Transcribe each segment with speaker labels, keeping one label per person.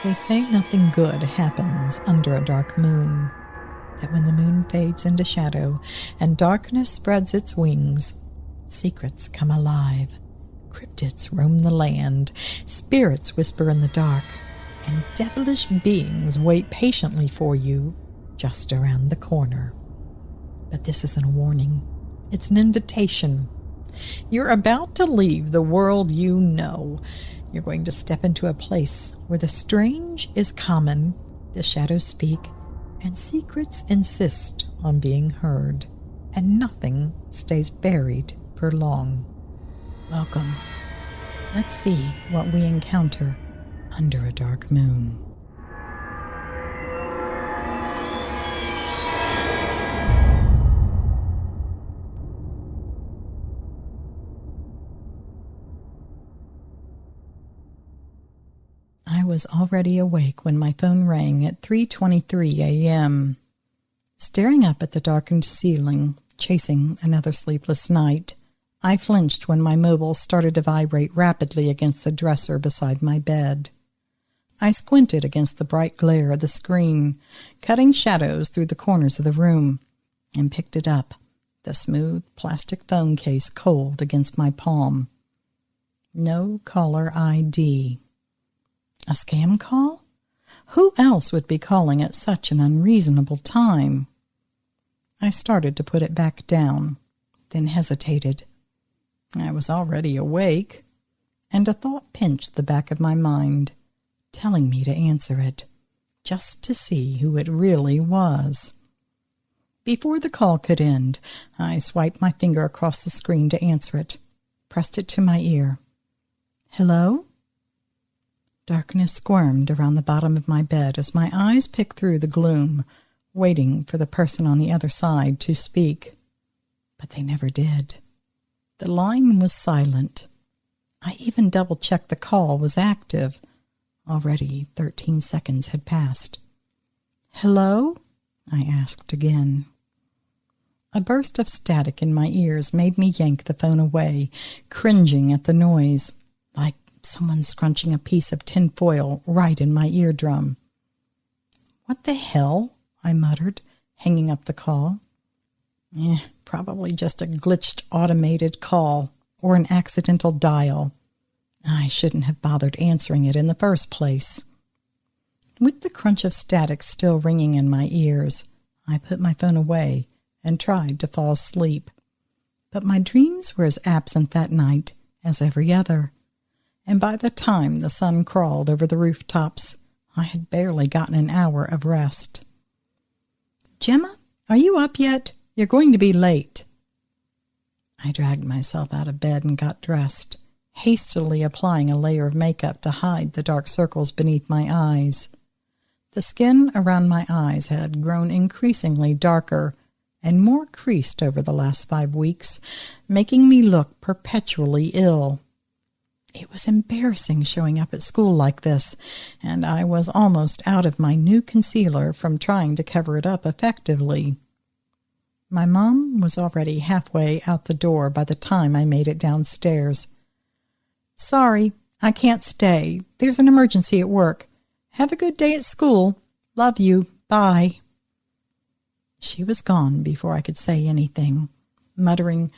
Speaker 1: They say nothing good happens under a dark moon, that when the moon fades into shadow and darkness spreads its wings, secrets come alive, cryptids roam the land, spirits whisper in the dark, and devilish beings wait patiently for you just around the corner. But this isn't a warning. It's an invitation. You're about to leave the world you know. You're going to step into a place where the strange is common, the shadows speak, and secrets insist on being heard, and nothing stays buried for long. Welcome. Let's see what we encounter under a dark moon. I was already awake when my phone rang at 3:23 a.m. Staring up at the darkened ceiling, chasing another sleepless night, I flinched when my mobile started to vibrate rapidly against the dresser beside my bed. I squinted against the bright glare of the screen, cutting shadows through the corners of the room, and picked it up, the smooth plastic phone case cold against my palm. No caller ID. A scam call? Who else would be calling at such an unreasonable time? I started to put it back down, then hesitated. I was already awake, and a thought pinched the back of my mind, telling me to answer it, just to see who it really was. Before the call could end, I swiped my finger across the screen to answer it, pressed it to my ear. Hello? Darkness squirmed around the bottom of my bed as my eyes picked through the gloom, waiting for the person on the other side to speak. But they never did. The line was silent. I even double-checked the call was active. Already 13 seconds had passed. Hello? I asked again. A burst of static in my ears made me yank the phone away, cringing at the noise, like someone scrunching a piece of tin foil right in my eardrum. What the hell? I muttered, hanging up the call. Probably just a glitched automated call or an accidental dial. I shouldn't have bothered answering it in the first place. With the crunch of static still ringing in my ears, I put my phone away and tried to fall asleep. But my dreams were as absent that night as every other, and by the time the sun crawled over the rooftops, I had barely gotten an hour of rest. Gemma, are you up yet? You're going to be late. I dragged myself out of bed and got dressed, hastily applying a layer of makeup to hide the dark circles beneath my eyes. The skin around my eyes had grown increasingly darker and more creased over the last 5 weeks, making me look perpetually ill. It was embarrassing showing up at school like this, and I was almost out of my new concealer from trying to cover it up effectively. My mom was already halfway out the door by the time I made it downstairs. Sorry, I can't stay. There's an emergency at work. Have a good day at school. Love you. Bye. She was gone before I could say anything, muttering,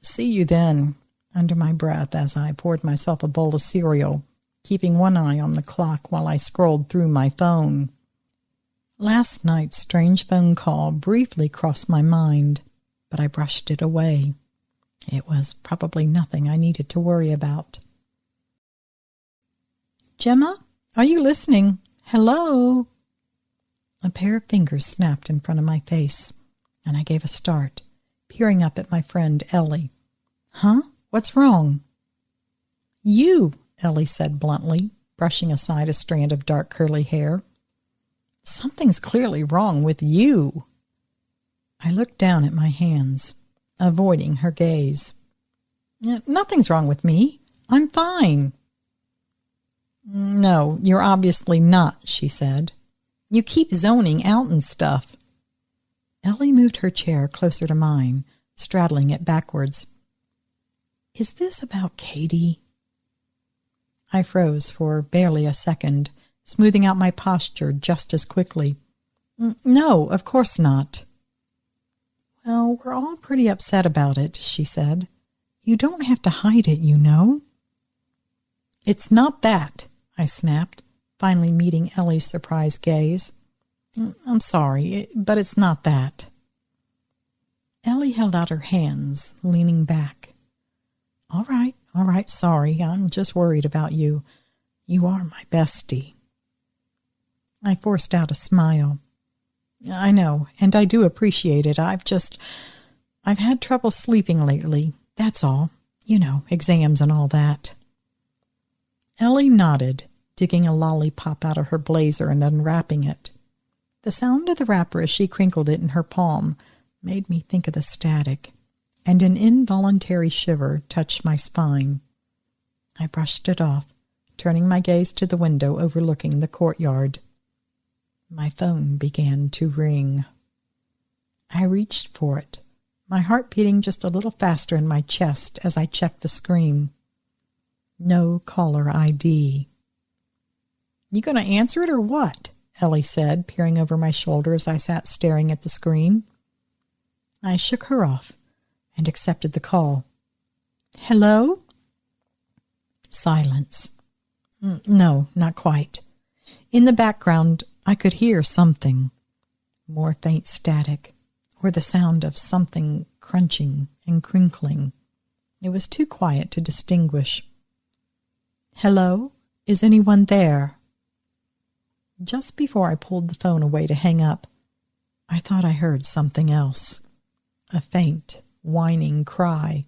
Speaker 1: "See you then," under my breath as I poured myself a bowl of cereal, keeping one eye on the clock while I scrolled through my phone. Last night's strange phone call briefly crossed my mind, but I brushed it away. It was probably nothing I needed to worry about. Gemma, are you listening? Hello? A pair of fingers snapped in front of my face, and I gave a start, peering up at my friend Ellie. Huh? What's wrong? You, Ellie said bluntly, brushing aside a strand of dark curly hair. Something's clearly wrong with you. I looked down at my hands, avoiding her gaze. Nothing's wrong with me. I'm fine. No, you're obviously not, she said. You keep zoning out and stuff. Ellie moved her chair closer to mine, straddling it backwards. Is this about Katie? I froze for barely a second, smoothing out my posture just as quickly. No, of course not. Well, we're all pretty upset about it, she said. You don't have to hide it, you know. It's not that, I snapped, finally meeting Ellie's surprised gaze. I'm sorry, but it's not that. Ellie held out her hands, leaning back. All right, sorry, I'm just worried about you. You are my bestie. I forced out a smile. I know, and I do appreciate it. I've had trouble sleeping lately, that's all. You know, exams and all that. Ellie nodded, digging a lollipop out of her blazer and unwrapping it. The sound of the wrapper as she crinkled it in her palm made me think of the static, and an involuntary shiver touched my spine. I brushed it off, turning my gaze to the window overlooking the courtyard. My phone began to ring. I reached for it, my heart beating just a little faster in my chest as I checked the screen. No caller ID. You gonna answer it or what? Ellie said, peering over my shoulder as I sat staring at the screen. I shook her off and accepted the call. Hello? Silence. No, not quite. In the background, I could hear something. More faint static, or the sound of something crunching and crinkling. It was too quiet to distinguish. Hello? Is anyone there? Just before I pulled the phone away to hang up, I thought I heard something else. A faint, whining cry,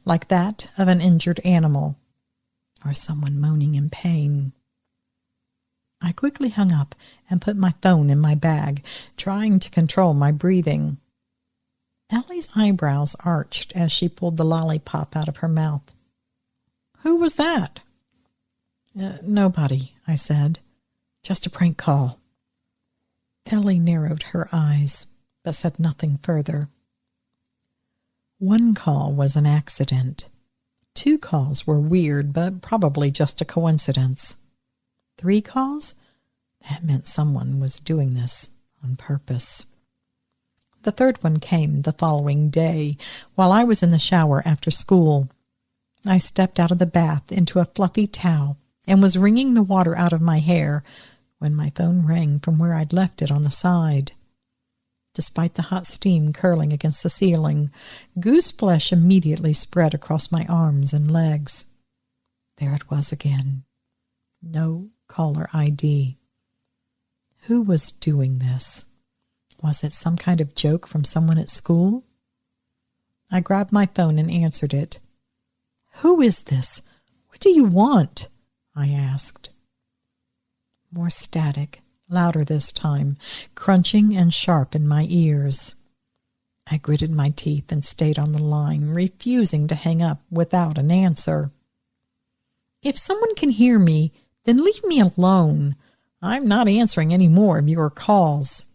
Speaker 1: like that of an injured animal, or someone moaning in pain. I quickly hung up and put my phone in my bag, trying to control my breathing. Ellie's eyebrows arched as she pulled the lollipop out of her mouth. Who was that? Nobody, I said. Just a prank call. Ellie narrowed her eyes, but said nothing further. One call was an accident. 2 calls were weird, but probably just a coincidence. 3 calls? That meant someone was doing this on purpose. The 3rd one came the following day, while I was in the shower after school. I stepped out of the bath into a fluffy towel and was wringing the water out of my hair when my phone rang from where I'd left it on the side. Despite the hot steam curling against the ceiling, goose flesh immediately spread across my arms and legs. There it was again. No caller ID. Who was doing this? Was it some kind of joke from someone at school? I grabbed my phone and answered it. Who is this? What do you want? I asked. More static, louder this time, crunching and sharp in my ears. I gritted my teeth and stayed on the line, refusing to hang up without an answer. If someone can hear me, then leave me alone. I'm not answering any more of your calls.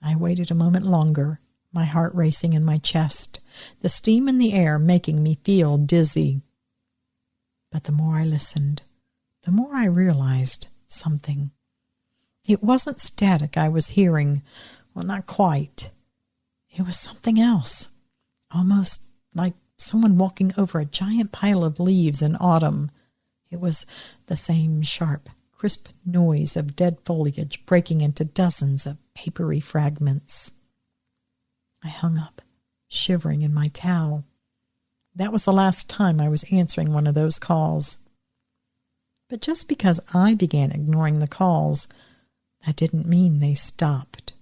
Speaker 1: I waited a moment longer, my heart racing in my chest, the steam in the air making me feel dizzy. But the more I listened, the more I realized something. It wasn't static I was hearing. Well, not quite. It was something else, almost like someone walking over a giant pile of leaves in autumn. It was the same sharp, crisp noise of dead foliage breaking into dozens of papery fragments. I hung up, shivering in my towel. That was the last time I was answering one of those calls. But just because I began ignoring the calls, that didn't mean they stopped.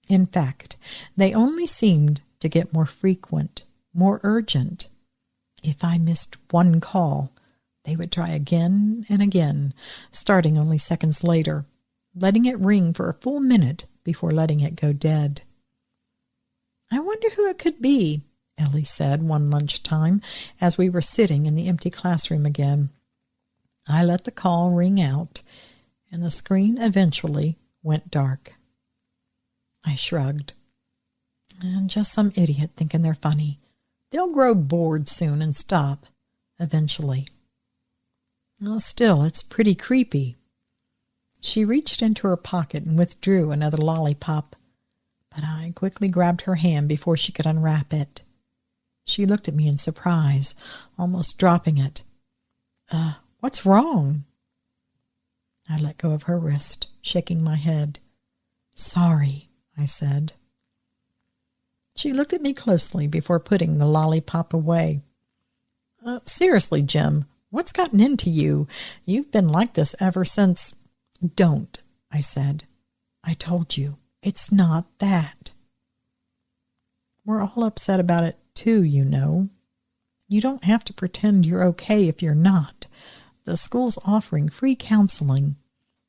Speaker 1: In fact, they only seemed to get more frequent, more urgent. If I missed one call, they would try again and again, starting only seconds later, letting it ring for a full minute before letting it go dead. I wonder who it could be, Ellie said one lunchtime as we were sitting in the empty classroom again. I let the call ring out, and the screen eventually went dark. I shrugged. Just some idiot thinking they're funny. They'll grow bored soon and stop, eventually. Well, still, it's pretty creepy. She reached into her pocket and withdrew another lollipop, but I quickly grabbed her hand before she could unwrap it. She looked at me in surprise, almost dropping it. What's wrong?" I let go of her wrist, shaking my head. "Sorry," I said. She looked at me closely before putting the lollipop away. Seriously, Jim, what's gotten into you? You've been like this ever since—" "Don't," I said. "I told you, it's not that. We're all upset about it too, you know. You don't have to pretend you're okay if you're not. The school's offering free counseling.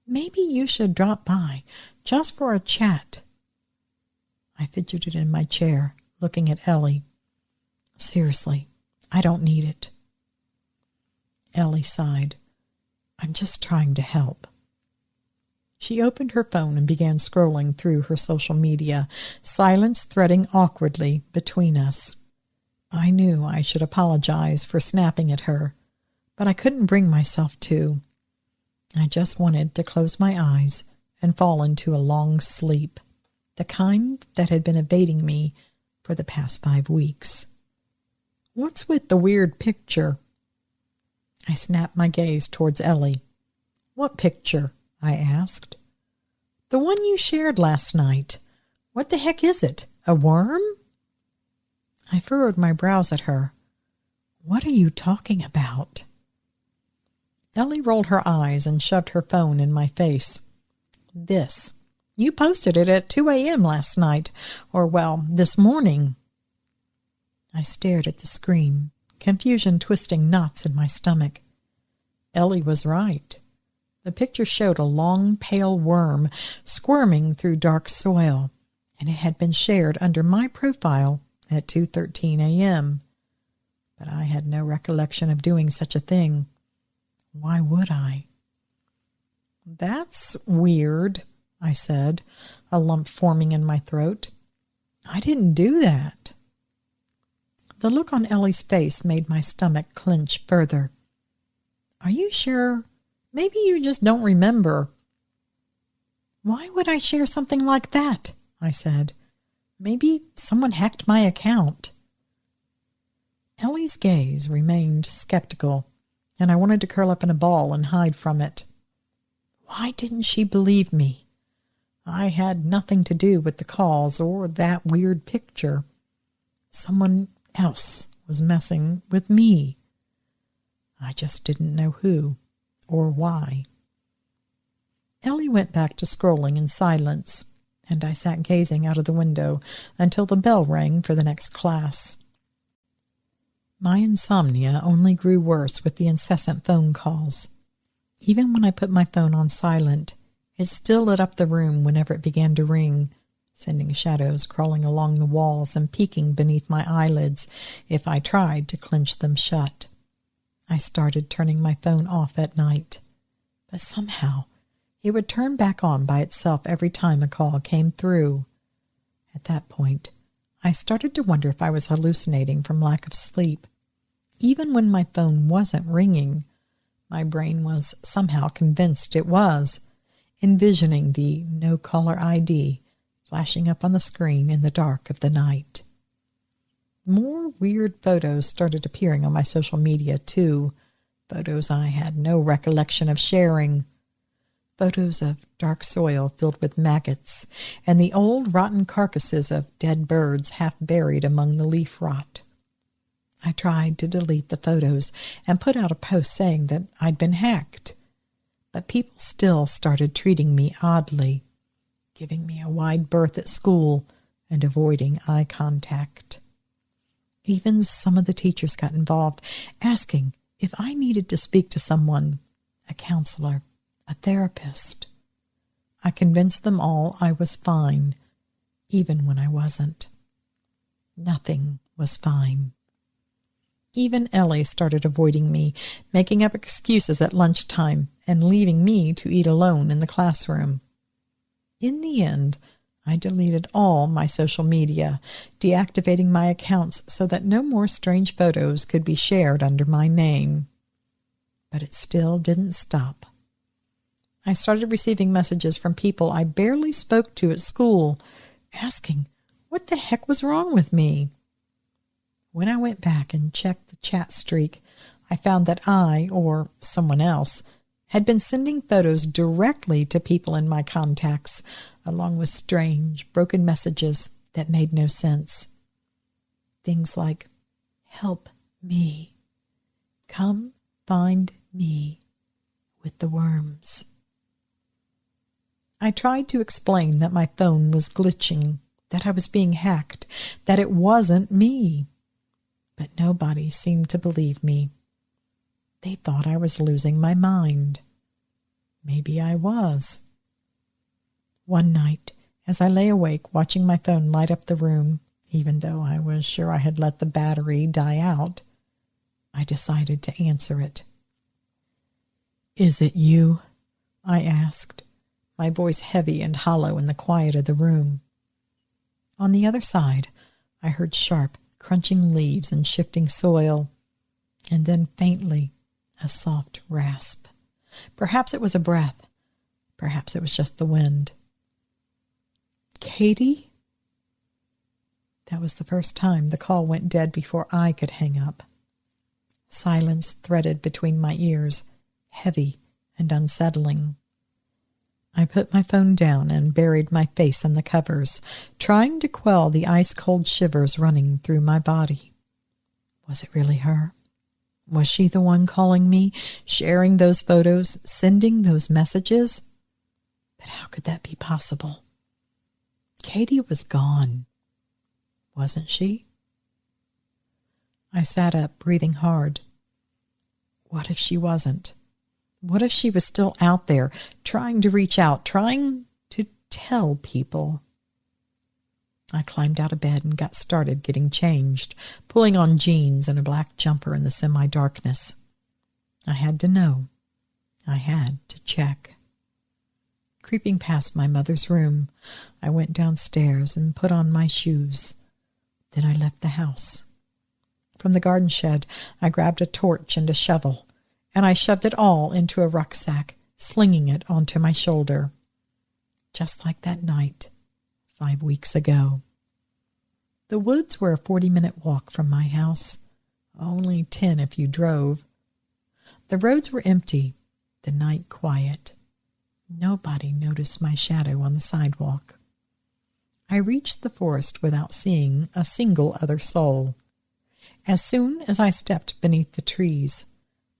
Speaker 1: Maybe you should drop by, just for a chat." I fidgeted in my chair, looking at Ellie. "Seriously, I don't need it." Ellie sighed. "I'm just trying to help." She opened her phone and began scrolling through her social media, silence threading awkwardly between us. I knew I should apologize for snapping at her, but I couldn't bring myself to. I just wanted to close my eyes and fall into a long sleep, the kind that had been evading me for the past 5 weeks. "What's with the weird picture?" I snapped my gaze towards Ellie. "What picture?" I asked. "The one you shared last night. What the heck is it? A worm?" I furrowed my brows at her. "What are you talking about?" Ellie rolled her eyes and shoved her phone in my face. "This. You posted it at 2 a.m. last night, or, well, this morning." I stared at the screen, confusion twisting knots in my stomach. Ellie was right. The picture showed a long, pale worm squirming through dark soil, and it had been shared under my profile at 2:13 a.m. But I had no recollection of doing such a thing. Why would I? "That's weird," I said, a lump forming in my throat. "I didn't do that." The look on Ellie's face made my stomach clench further. "Are you sure? Maybe you just don't remember." "Why would I share something like that?" I said. "Maybe someone hacked my account." Ellie's gaze remained skeptical, and I wanted to curl up in a ball and hide from it. Why didn't she believe me? I had nothing to do with the calls or that weird picture. Someone else was messing with me. I just didn't know who or why. Ellie went back to scrolling in silence, and I sat gazing out of the window until the bell rang for the next class. My insomnia only grew worse with the incessant phone calls. Even when I put my phone on silent, it still lit up the room whenever it began to ring, sending shadows crawling along the walls and peeking beneath my eyelids if I tried to clench them shut. I started turning my phone off at night, but somehow it would turn back on by itself every time a call came through. At that point, I started to wonder if I was hallucinating from lack of sleep. Even when my phone wasn't ringing, my brain was somehow convinced it was, envisioning the no-caller ID flashing up on the screen in the dark of the night. More weird photos started appearing on my social media, too, photos I had no recollection of sharing. Photos of dark soil filled with maggots and the old rotten carcasses of dead birds half buried among the leaf rot. I tried to delete the photos and put out a post saying that I'd been hacked, but people still started treating me oddly, giving me a wide berth at school and avoiding eye contact. Even some of the teachers got involved, asking if I needed to speak to someone, a counselor, a therapist. I convinced them all I was fine, even when I wasn't. Nothing was fine. Even Ellie started avoiding me, making up excuses at lunchtime and leaving me to eat alone in the classroom. In the end, I deleted all my social media, deactivating my accounts so that no more strange photos could be shared under my name. But it still didn't stop. I started receiving messages from people I barely spoke to at school, asking what the heck was wrong with me. When I went back and checked the chat streak, I found that I, or someone else, had been sending photos directly to people in my contacts, along with strange, broken messages that made no sense. Things like, "Help me. Come find me with the worms." I tried to explain that my phone was glitching, that I was being hacked, that it wasn't me. But nobody seemed to believe me. They thought I was losing my mind. Maybe I was. One night, as I lay awake watching my phone light up the room, even though I was sure I had let the battery die out, I decided to answer it. "Is it you?" I asked, my voice heavy and hollow in the quiet of the room. On the other side, I heard sharp, crunching leaves and shifting soil, and then faintly a soft rasp. Perhaps it was a breath. Perhaps it was just the wind. "Katie?" That was the first time the call went dead before I could hang up. Silence threaded between my ears, heavy and unsettling. I put my phone down and buried my face in the covers, trying to quell the ice-cold shivers running through my body. Was it really her? Was she the one calling me, sharing those photos, sending those messages? But how could that be possible? Katie was gone, wasn't she? I sat up, breathing hard. What if she wasn't? What if she was still out there, trying to reach out, trying to tell people? I climbed out of bed and got started getting changed, pulling on jeans and a black jumper in the semi-darkness. I had to know. I had to check. Creeping past my mother's room, I went downstairs and put on my shoes. Then I left the house. From the garden shed, I grabbed a torch and a shovel, and I shoved it all into a rucksack, slinging it onto my shoulder. Just like that night, 5 weeks ago. The woods were a 40-minute walk from my house, only 10 if you drove. The roads were empty, the night quiet. Nobody noticed my shadow on the sidewalk. I reached the forest without seeing a single other soul. As soon as I stepped beneath the trees,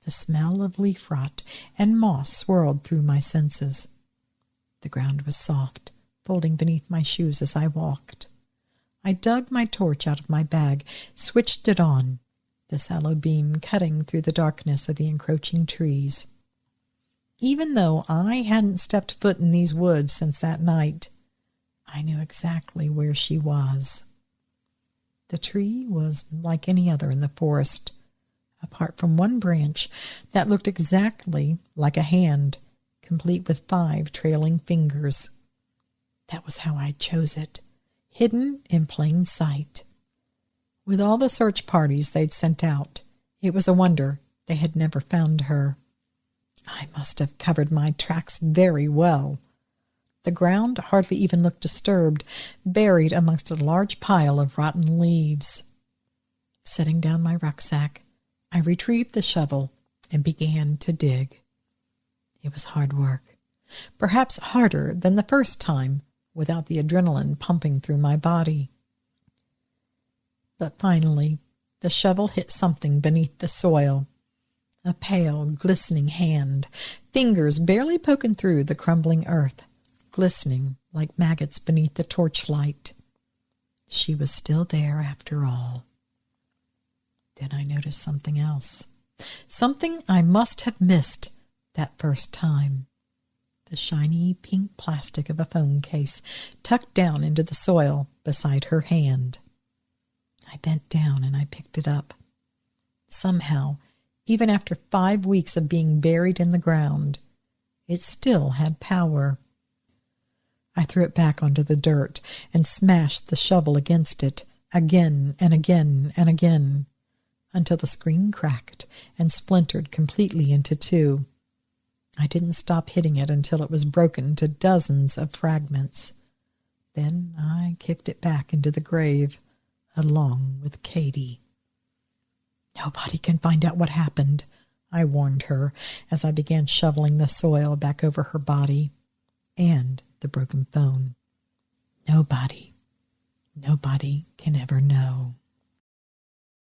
Speaker 1: the smell of leaf rot and moss swirled through my senses. The ground was soft, folding beneath my shoes as I walked. I dug my torch out of my bag, switched it on, the sallow beam cutting through the darkness of the encroaching trees. Even though I hadn't stepped foot in these woods since that night, I knew exactly where she was. The tree was like any other in the forest, apart from one branch that looked exactly like a hand, complete with 5 trailing fingers. That was how I chose it, hidden in plain sight. With all the search parties they'd sent out, it was a wonder they had never found her. I must have covered my tracks very well. The ground hardly even looked disturbed, buried amongst a large pile of rotten leaves. Setting down my rucksack, I retrieved the shovel and began to dig. It was hard work, perhaps harder than the first time, without the adrenaline pumping through my body. But finally, the shovel hit something beneath the soil. A pale, glistening hand, fingers barely poking through the crumbling earth, glistening like maggots beneath the torchlight. She was still there after all. Then I noticed something else, something I must have missed that first time. The shiny pink plastic of a phone case tucked down into the soil beside her hand. I bent down and I picked it up. Somehow, even after 5 weeks of being buried in the ground, it still had power. I threw it back onto the dirt and smashed the shovel against it again and again and again, until the screen cracked and splintered completely into 2. I didn't stop hitting it until it was broken to dozens of fragments. Then I kicked it back into the grave, along with Katie. Nobody can find out what happened, I warned her as I began shoveling the soil back over her body and the broken phone. Nobody can ever know.